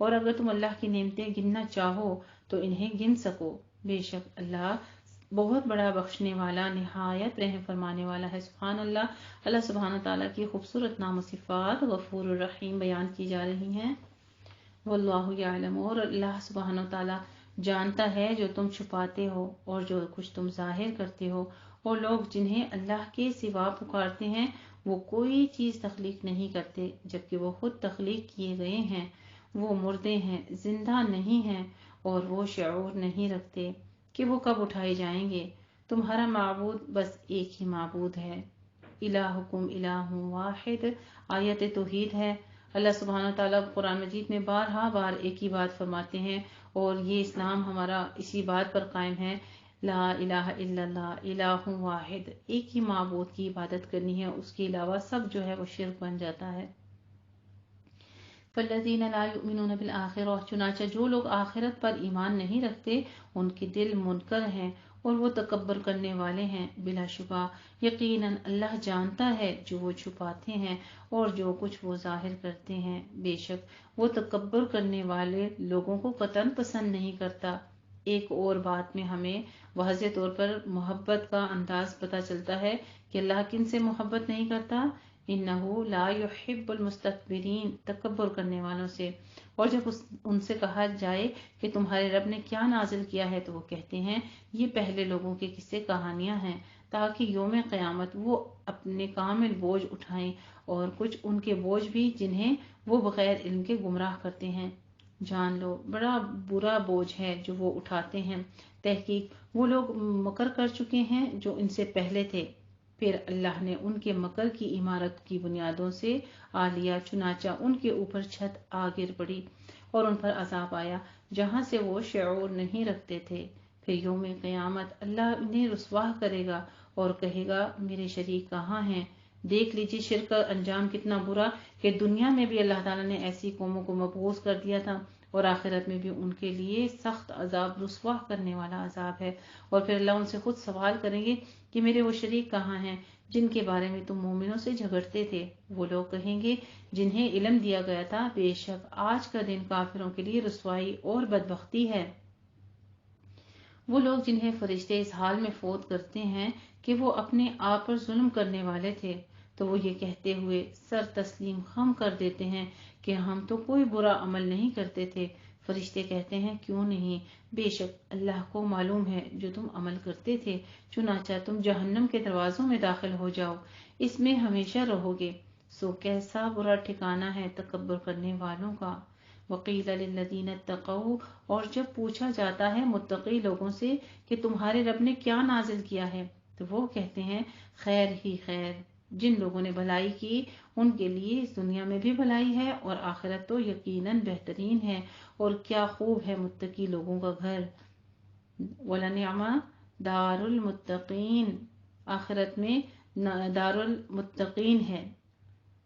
اور اگر تم اللہ کی نعمتیں گننا چاہو تو انہیں گن سکو، بے شک اللہ بہت بڑا بخشنے والا نہایت رحم فرمانے والا ہے۔ سبحان اللہ۔ اللہ سبحانہ تعالیٰ کی خوبصورت نام و صفات غفور الرحیم بیان کی جا رہی ہیں۔ واللہ یعلم، اور اللہ سبحانہ تعالیٰ جانتا ہے جو تم چھپاتے ہو اور جو کچھ تم ظاہر کرتے ہو۔ اور لوگ جنہیں اللہ کے سوا پکارتے ہیں وہ کوئی چیز تخلیق نہیں کرتے جبکہ وہ خود تخلیق کیے گئے ہیں۔ وہ مردے ہیں، زندہ نہیں ہیں، اور وہ شعور نہیں رکھتے کہ وہ کب اٹھائے جائیں گے۔ تمہارا معبود بس ایک ہی معبود ہے، الہکم الہ واحد، آیت توحید ہے۔ اللہ سبحانہ تعالیٰ قرآن مجید میں بارہا بار ایک ہی بات فرماتے ہیں، اور یہ اسلام ہمارا اسی بات پر قائم ہے، لا الہ الا اللہ، الہ واحد، ایک ہی معبود کی عبادت کرنی ہے، اس کے علاوہ سب جو ہے وہ شرک بن جاتا ہے۔ فالذین لا یؤمنون بالآخرہ، چنانچہ جو لوگ آخرت پر ایمان نہیں رکھتے ان کے دل منکر ہیں اور وہ تکبر کرنے والے ہیں۔ بلا شبہ یقیناً اللہ جانتا ہے جو وہ چھپاتے ہیں اور جو کچھ وہ ظاہر کرتے ہیں۔ بے شک وہ تکبر کرنے والے لوگوں کو قطعاً پسند نہیں کرتا۔ ایک اور بات میں ہمیں واضح طور پر محبت کا انداز پتہ چلتا ہے کہ اللہ کن سے محبت نہیں کرتا، انہو لا یحب المستکبرین، تکبر کرنے والوں سے۔ اور جب ان سے کہا جائے کہ تمہارے رب نے کیا نازل کیا ہے تو وہ کہتے ہیں یہ پہلے لوگوں کے قصے کہانیاں ہیں تاکہ یوم قیامت وہ اپنے کامل بوجھ اٹھائیں، اور کچھ ان کے بوجھ بھی جنہیں وہ بغیر علم کے گمراہ کرتے ہیں۔ جان لو بڑا برا بوجھ ہے جو وہ اٹھاتے ہیں، تحقیق وہ لوگ مکر کر چکے ہیں جو ان سے پہلے تھے، پھر اللہ نے ان کے مکر کی عمارت کی بنیادوں سے آ لیا، چنانچہ ان کے اوپر چھت آ گر پڑی اور ان پر عذاب آیا جہاں سے وہ شعور نہیں رکھتے تھے۔ پھر یوم قیامت اللہ انہیں رسوا کرے گا اور کہے گا میرے شریک کہاں ہیں؟ دیکھ لیجیے شرک کا انجام کتنا برا کہ دنیا میں بھی اللہ تعالیٰ نے ایسی قوموں کو مبعوث کر دیا تھا، اور آخرت میں بھی ان کے لیے سخت عذاب، رسوا کرنے والا عذاب ہے۔ اور پھر اللہ ان سے خود سوال کریں گے کہ میرے وہ شریک کہاں ہیں جن کے بارے میں تم مومنوں سے جھگڑتے تھے؟ وہ لوگ کہیں گے جنہیں علم دیا گیا تھا بے شک آج کا دن کافروں کے لیے رسوائی اور بدبختی ہے۔ وہ لوگ جنہیں فرشتے اس حال میں فوت کرتے ہیں کہ وہ اپنے آپ پر ظلم کرنے والے تھے تو وہ یہ کہتے ہوئے سر تسلیم خم کر دیتے ہیں کہ ہم تو کوئی برا عمل نہیں کرتے تھے۔ فرشتے کہتے ہیں کیوں نہیں، بے شک اللہ کو معلوم ہے جو تم عمل کرتے تھے، چنانچہ تم جہنم کے دروازوں میں داخل ہو جاؤ، اس میں ہمیشہ رہو گے، سو کیسا برا ٹھکانہ ہے تکبر کرنے والوں کا۔ وقیل للذین اتقوا، اور جب پوچھا جاتا ہے متقی لوگوں سے کہ تمہارے رب نے کیا نازل کیا ہے تو وہ کہتے ہیں خیر ہی خیر، جن لوگوں نے بھلائی کی ان کے لیے اس دنیا میں بھی بھلائی ہے اور آخرت تو یقیناً بہترین ہے، اور کیا خوب ہے متقی لوگوں کا گھر۔ وَلَنِعْمَ دار المتقین، آخرت میں دار المتقین ہے،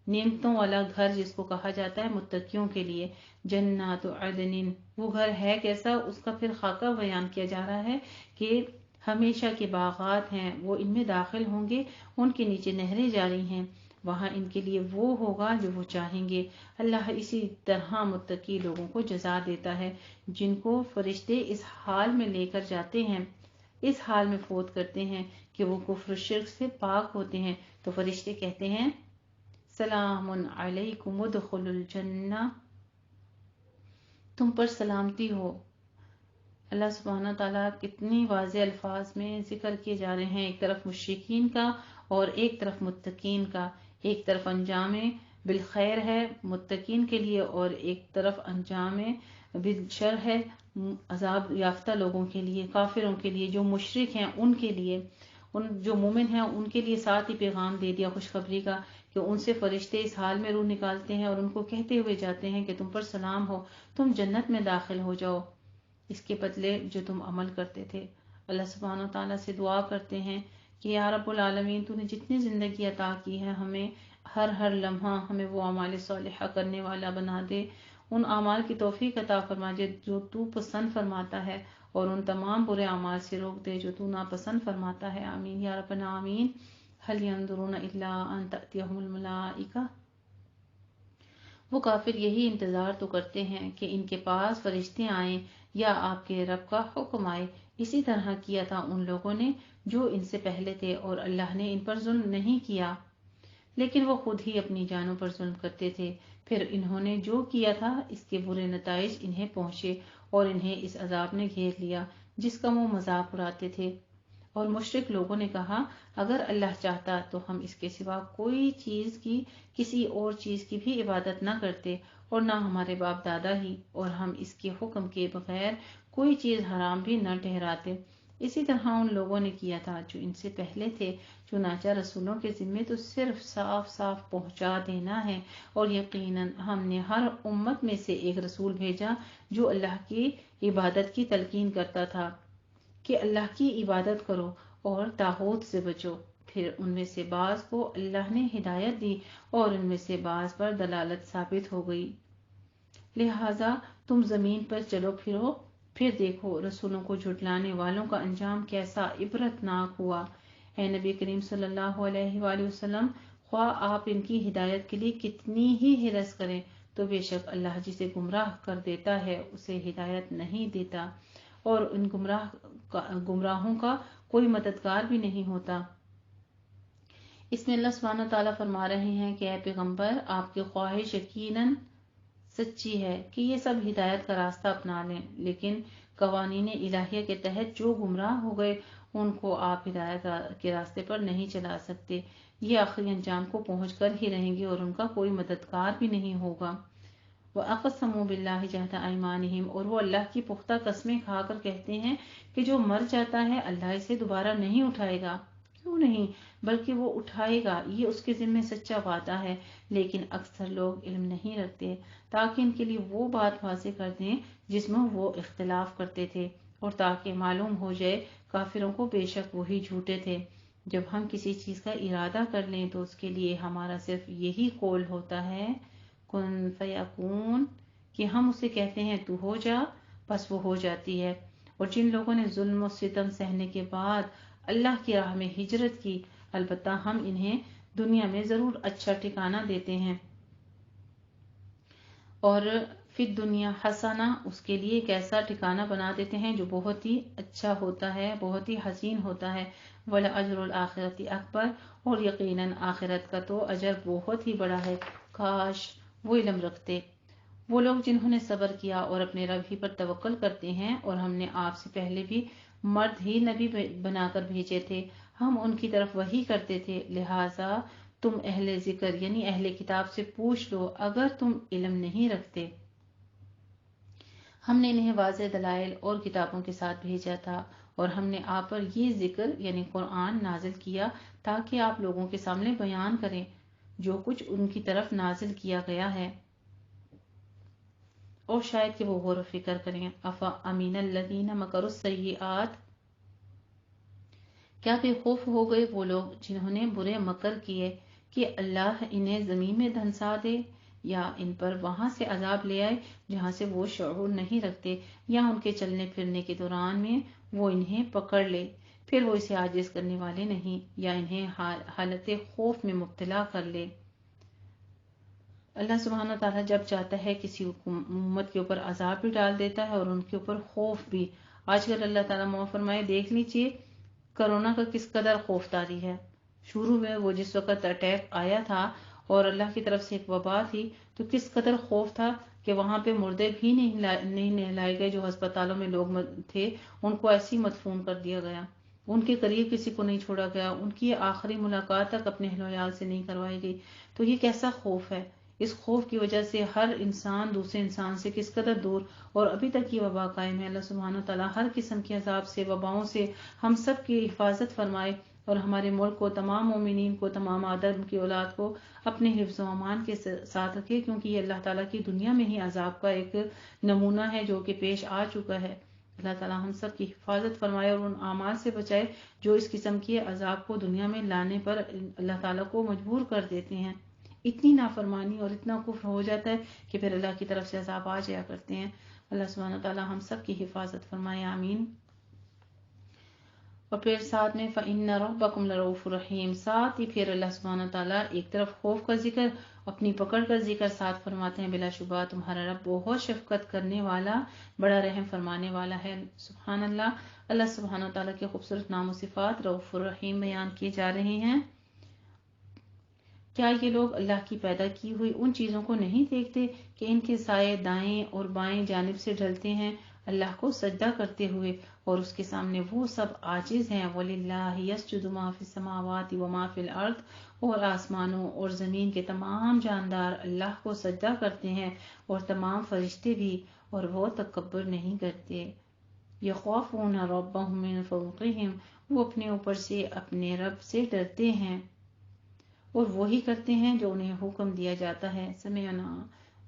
نعمتوں والا گھر جس کو کہا جاتا ہے متقیوں کے لیے۔ جنات عدن، وہ گھر ہے کیسا، اس کا پھر خاکہ بیان کیا جا رہا ہے کہ ہمیشہ کے باغات ہیں، وہ ان میں داخل ہوں گے، ان کے نیچے نہریں جاری ہیں، وہاں ان کے لیے وہ ہوگا جو وہ چاہیں گے۔ اللہ اسی طرح متقی لوگوں کو جزا دیتا ہے جن کو فرشتے اس حال میں لے کر جاتے ہیں، اس حال میں فوت کرتے ہیں کہ وہ کفر و شرک سے پاک ہوتے ہیں، تو فرشتے کہتے ہیں سلام علیکم ادخلوا الجنہ، تم پر سلامتی ہو۔ اللہ سبحانہ تعالیٰ کتنی واضح الفاظ میں ذکر کیے جا رہے ہیں، ایک طرف مشرکین کا اور ایک طرف متقین کا، ایک طرف انجام بالخیر ہے متقین کے لیے اور ایک طرف انجام بالشر ہے عذاب یافتہ لوگوں کے لیے، کافروں کے لیے، جو مشرک ہیں ان کے لیے، ان جو مومن ہیں ان کے لیے ساتھ ہی پیغام دے دیا خوشخبری کا کہ ان سے فرشتے اس حال میں روح نکالتے ہیں اور ان کو کہتے ہوئے جاتے ہیں کہ تم پر سلام ہو، تم جنت میں داخل ہو جاؤ اس کے بدلے جو تم عمل کرتے تھے۔ اللہ سبحانہ تعالیٰ سے دعا کرتے ہیں کہ یا رب العالمین تو نے جتنی زندگی عطا کی ہے ہمیں ہر لمحہ ہمیں وہ اعمال صالحہ کرنے والا بنا دے، ان اعمال کی توفیق عطا فرما دے جو تو پسند فرماتا ہے، اور ان تمام برے اعمال سے روک دے جو تو ناپسند فرماتا ہے، آمین یا ربنا آمین۔ هل ينظرون الا ان تأتيهم الملائکہ وہ کافر یہی انتظار تو کرتے ہیں کہ ان کے پاس فرشتے آئیں یا آپ کے رب کا حکم آئے۔ اسی طرح کیا تھا ان لوگوں نے جو ان سے پہلے تھے، اور اللہ نے ان پر ظلم نہیں کیا، لیکن وہ خود ہی اپنی جانوں پر ظلم کرتے تھے۔ پھر انہوں نے جو کیا تھا اس کے برے نتائج انہیں پہنچے، اور انہیں اس عذاب نے گھیر لیا جس کا وہ مذاق اڑاتے تھے۔ اور مشرک لوگوں نے کہا، اگر اللہ چاہتا تو ہم اس کے سوا کوئی چیز کی، کسی اور چیز کی بھی عبادت نہ کرتے، اور نہ ہمارے باپ دادا ہی، اور ہم اس کے حکم کے بغیر کوئی چیز حرام بھی نہ ٹھہراتے۔ اسی طرح ان لوگوں نے کیا تھا جو ان سے پہلے تھے۔ چنانچہ رسولوں کے ذمے تو صرف صاف صاف پہنچا دینا ہے، اور یقیناً ہم نے ہر امت میں سے ایک رسول بھیجا جو اللہ کی عبادت کی تلقین کرتا تھا کہ اللہ کی عبادت کرو اور طاغوت سے بچو۔ پھر ان میں سے بعض کو اللہ نے ہدایت دی اور ان میں سے بعض پر دلالت ثابت ہو گئی۔ لہٰذا تم زمین پر چلو پھرو، پھر دیکھو رسولوں کو جھٹلانے والوں کا انجام کیسا عبرتناک ہوا۔ اے نبی کریم صلی اللہ علیہ وآلہ وسلم، خواہ آپ ان کی ہدایت کے لیے کتنی ہی حرص کریں تو بے شک اللہ جسے گمراہ کر دیتا ہے اسے ہدایت نہیں دیتا، اور ان گمراہوں کا کوئی مددگار بھی نہیں ہوتا۔ اس میں اللہ سبحانہ تعالیٰ فرما رہے ہیں کہ اے پیغمبر، آپ کی خواہش یقیناً سچی ہے کہ یہ سب ہدایت کا راستہ اپنا لیں، لیکن قوانین الہیہ کے تحت جو گمراہ ہو گئے ان کو آپ ہدایت کے راستے پر نہیں چلا سکتے۔ یہ آخری انجام کو پہنچ کر ہی رہیں گے اور ان کا کوئی مددگار بھی نہیں ہوگا۔ وَأَقْسَمُوا بِاللَّهِ جَهْدَ أَيْمَانِهِمْ، اور وہ اللہ کی پختہ قسمیں کھا کر کہتے ہیں کہ جو مر جاتا ہے اللہ اسے دوبارہ نہیں اٹھائے گا۔ کیوں نہیں، بلکہ وہ اٹھائے گا، یہ اس کے ذمہ سچا وعدہ ہے، لیکن اکثر لوگ علم نہیں رکھتے، تاکہ ان کے لیے وہ بات واضح کر دیں جس میں وہ اختلاف کرتے تھے، اور تاکہ معلوم ہو جائے کافروں کو بے شک وہی جھوٹے تھے۔ جب ہم کسی چیز کا ارادہ کر لیں تو اس کے لیے ہمارا صرف یہی قول ہوتا ہے، کن فیکون، کہ ہم اسے کہتے ہیں تو ہو جا، بس وہ ہو جاتی ہے۔ اور جن لوگوں نے ظلم و ستم سہنے کے بعد اللہ کی راہ میں ہجرت کی، البتہ ہم انہیں دنیا میں ضرور اچھا ٹھکانہ دیتے ہیں، اور فی الدنیا حسنہ، اس کے لیے ایک ایسا ٹھکانہ بنا دیتے ہیں جو بہت ہی اچھا ہوتا ہے، بہت ہی حسین ہوتا ہے۔ وَلَأَجْرُ الْآخِرَةِ أَكْبَرُ، اور یقیناً آخرت کا تو اجر بہت ہی بڑا ہے۔ کاش وہ علم رکھتے۔ وہ لوگ جنہوں نے صبر کیا اور اپنے رب ہی پر توکل کرتے ہیں، اور ہم نے آپ سے پہلے بھی مرد ہی نبی بنا کر بھیجے تھے، ہم ان کی طرف وحی کرتے تھے، لہٰذا تم اہل ذکر یعنی اہل کتاب سے پوچھ لو اگر تم علم نہیں رکھتے۔ ہم نے انہیں واضح دلائل اور کتابوں کے ساتھ بھیجا تھا، اور ہم نے آپ پر یہ ذکر یعنی قرآن نازل کیا تاکہ آپ لوگوں کے سامنے بیان کریں جو کچھ ان کی طرف نازل کیا گیا ہے، اور شاید کہ وہ غور و فکر کریں۔ افا امین الذین مکروا السیئات، کیا بے خوف ہو گئے وہ لوگ جنہوں نے برے مکر کیے کہ اللہ انہیں زمین میں دھنسا دے، یا ان پر وہاں سے عذاب لے آئے جہاں سے وہ شعور نہیں رکھتے، یا ان کے چلنے پھرنے کے دوران میں وہ انہیں پکڑ لے، پھر وہ اسے عاجز کرنے والے نہیں، یا انہیں حالت خوف میں مبتلا کر لے۔ اللہ سبحانہ تعالیٰ جب چاہتا ہے کسی امت کے اوپر عذاب بھی ڈال دیتا ہے اور ان کے اوپر خوف بھی۔ آج کل اللہ تعالیٰ معاف فرمائے، دیکھ لیجیے کرونا کا کس قدر خوف طاری ہے۔ شروع میں وہ جس وقت اٹیک آیا تھا اور اللہ کی طرف سے ایک وبا تھی، تو کس قدر خوف تھا کہ وہاں پہ مردے بھی نہیں نہلائے گئے، جو ہسپتالوں میں لوگ تھے ان کو ایسے ہی مدفون کر دیا گیا، ان کے قریب کسی کو نہیں چھوڑا گیا، ان کی آخری ملاقات تک اپنے اہل و عیال سے نہیں کروائی گئی۔ تو یہ کیسا خوف ہے، اس خوف کی وجہ سے ہر انسان دوسرے انسان سے کس قدر دور، اور ابھی تک یہ وبا قائم ہے۔ اللہ سبحانہ تعالیٰ ہر قسم کے عذاب سے، وباؤں سے ہم سب کی حفاظت فرمائے، اور ہمارے ملک کو، تمام مومنین کو، تمام آدم کی اولاد کو اپنے حفظ و امان کے ساتھ رکھے، کیونکہ یہ اللہ تعالیٰ کی دنیا میں ہی عذاب کا ایک نمونہ ہے جو کہ پیش آ چکا ہے۔ اللہ تعالیٰ ہم سب کی حفاظت فرمائے اور ان اعمال سے بچائے جو اس قسم کے عذاب کو دنیا میں لانے پر اللہ تعالیٰ کو مجبور کر دیتے ہیں۔ اتنی نافرمانی اور اتنا کفر ہو جاتا ہے کہ پھر اللہ کی طرف سے عذاب آ جایا کرتے ہیں۔ اللہ سبحانہ تعالیٰ ہم سب کی حفاظت فرمائے، آمین۔ اور پھر ساتھ میں فَإِنَّ رَبَّكُمْ لَرَؤُوفٌ رَحِيمٌ، ساتھ ہی پھر اللہ سبحانہ تعالیٰ ایک طرف خوف کا ذکر اپنی پکڑ کا ذکر ساتھ فرماتے ہیں بلا شبہ تمہارا رب بہت شفقت کرنے والا بڑا رحم فرمانے والا ہے۔ سبحان اللہ۔ اللہ سبحانہ تعالیٰ کے خوبصورت نام و صفات رؤوف الرحیم بیان کیے جا رہے ہیں۔ کیا یہ لوگ اللہ کی پیدا کی ہوئی ان چیزوں کو نہیں دیکھتے کہ ان کے سائے دائیں اور بائیں جانب سے ڈھلتے ہیں اللہ کو سجدہ کرتے ہوئے، اور اس کے سامنے وہ سب عاجز ہیں۔ وَلِلَّهِ يَسْجُدُ مَا فِي السَّمَاوَاتِ وَمَا فِي الْأَرْضِ، اور آسمانوں اور زمین کے تمام جاندار اللہ کو سجدہ کرتے ہیں اور تمام فرشتے بھی، اور وہ تکبر نہیں کرتے۔ يَخَافُونَ رَبَّهُم مِّن فَوْقِهِمْ، وہ اپنے اوپر سے اپنے رب سے ڈرتے ہیں اور وہی کرتے ہیں جو انہیں حکم دیا جاتا ہے۔ سمعنا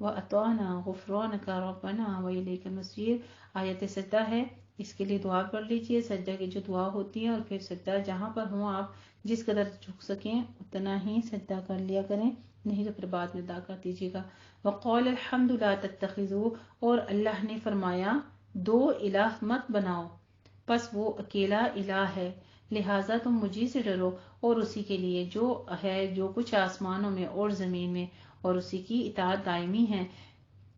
وَأَطَعْنَا غُفْرَانَكَ رَبَّنَا وَإِلَيْكَ الْمَصِيرُ۔ آیت سجدہ ہے، اس کے لیے دعا کر لیجئے۔ سجدہ کی جو دعا ہوتی ہے، اور پھر سجدہ جہاں پر ہوں آپ جس قدر جھک سکیں اتنا ہی سجدہ کر لیا کریں، نہیں تو پھر بعد میں ادا کر دیجیے گا۔ وَقَالَ الْحَمْدُ لَا تَتَّخِذُوا، اور اللہ نے فرمایا دو الہ مت بناؤ، پس وہ اکیلا الہ ہے، لہٰذا تم مجھی سے ڈرو اور اسی کے لیے جو ہے جو کچھ آسمانوں میں اور زمین میں، اور اسی کی اطاعت دائمی ہے۔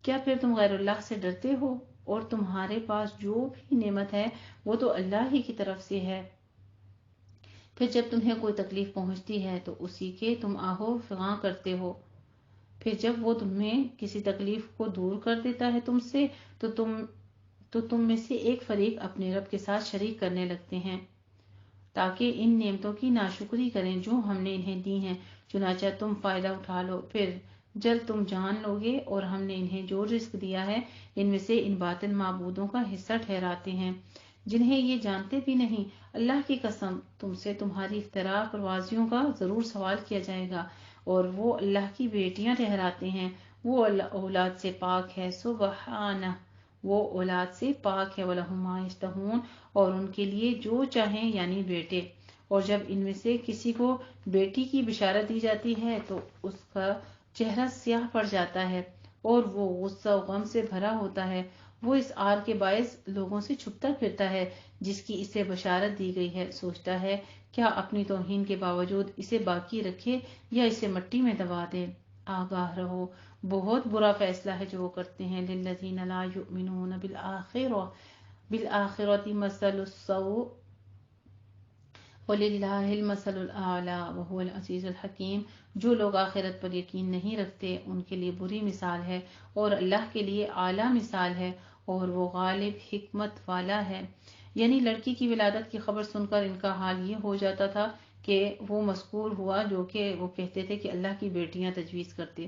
کیا پھر تم غیر اللہ سے ڈرتے ہو؟ اور تمہارے پاس جو بھی نعمت ہے وہ تو اللہ ہی کی طرف سے ہے۔ پھر جب تمہیں کوئی تکلیف پہنچتی ہے تو اسی کے تم آہو فغاں کرتے ہو، پھر جب وہ تمہیں کسی تکلیف کو دور کر دیتا ہے تم سے تو تم میں سے ایک فریق اپنے رب کے ساتھ شریک کرنے لگتے ہیں تاکہ ان نعمتوں کی ناشکری کریں جو ہم نے انہیں دی ہیں، چنانچہ تم فائدہ اٹھا لو۔ پھر جلد تم جان لوگے اور ہم نے انہیں جو رزق دیا ہے ان میں سے ان باطل معبودوں کا حصہ ٹھہراتے ہیں جنہیں یہ جانتے بھی نہیں۔ اللہ کی قسم تم سے تمہاری افتراء پروازیوں کا ضرور سوال کیا جائے گا، اور وہ اللہ کی بیٹیاں ٹھہراتے ہیں، وہ اولاد سے پاک ہے، سبحانہ، وہ اولاد سے پاک ہے، وَلَهُم مَا يَشْتَهُونَ، اور ان کے لیے جو چاہیں یعنی بیٹے۔ اور جب ان میں سے کسی کو بیٹی کی بشارت دی جاتی ہے تو اس کا چہرہ سیاہ پڑ جاتا ہے اور وہ غصہ و غم سے بھرا ہوتا ہے، وہ اس آر کے باعث لوگوں سے چھپتا پھرتا ہے جس کی اسے بشارت دی گئی ہے، سوچتا ہے کیا اپنی توہین کے باوجود اسے باقی رکھے یا اسے مٹی میں دبا دے۔ آگاہ رہو، بہت برا فیصلہ ہے جو وہ کرتے ہیں۔ لِلَّذِينَ لَا يُؤْمِنُونَ بِالْآخِرَةِ مَثَلُ السَّوْءِ وَلِلَّهِ الْمَثَلُ الْأَعْلَى وَهُوَ الْعَزِيزُ الْحَكِيمُ۔ جو لوگ آخرت پر یقین نہیں رکھتے ان کے لیے بری مثال ہے، اور اللہ کے لیے اعلیٰ مثال ہے، اور وہ غالب حکمت والا ہے۔ یعنی لڑکی کی ولادت کی خبر سن کر ان کا حال یہ ہو جاتا تھا کہ وہ مذکور ہوا جو کہ وہ کہتے تھے کہ اللہ کی بیٹیاں تجویز کرتے۔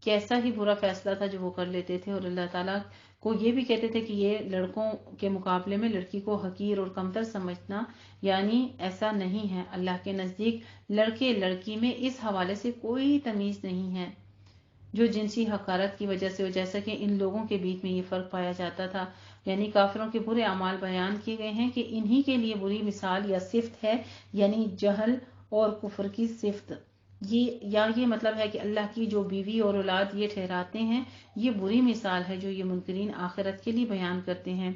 کیسا ہی برا فیصلہ تھا جو وہ کر لیتے تھے، اور اللہ تعالیٰ کو یہ بھی کہتے تھے کہ یہ لڑکوں کے مقابلے میں لڑکی کو حقیر اور کمتر سمجھنا، یعنی ایسا نہیں ہے۔ اللہ کے نزدیک لڑکے لڑکی میں اس حوالے سے کوئی تمیز نہیں ہے جو جنسی حقارت کی وجہ سے ہو، جیسا کہ ان لوگوں کے بیچ میں یہ فرق پایا جاتا تھا۔ یعنی کافروں کے برے اعمال بیان کیے گئے ہیں کہ انہی کے لیے بری مثال یا صفت ہے، یعنی جہل اور کفر کی صفت، یہ مطلب ہے کہ اللہ کی جو بیوی اور اولاد یہ ٹھہراتے ہیں یہ بری مثال ہے جو یہ منکرین آخرت کے لیے بیان کرتے ہیں۔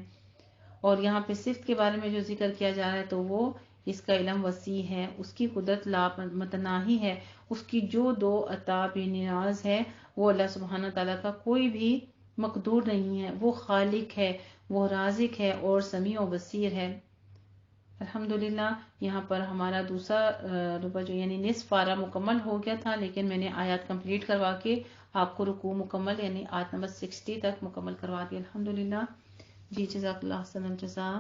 اور یہاں پہ صفت کے بارے میں جو ذکر کیا جا رہا ہے تو وہ اس کا علم وسیع ہے، اس کی قدرت لا متناہی ہے، اس کی جو دو عطا بے نیاز ہے، وہ اللہ سبحانہ تعالیٰ کا کوئی بھی مقدور نہیں ہے، وہ خالق ہے، وہ رازق ہے اور سمیع و بصیر ہے۔ الحمدللہ یہاں پر ہمارا دوسرا ربع جو یعنی نصف پارہ مکمل ہو گیا تھا، لیکن میں نے آیات کمپلیٹ کروا کے آپ کو رکوع مکمل یعنی آیت نمبر 60 تک مکمل کروا دیا الحمدللہ۔ جی جزاک اللہ احسن الجزاء۔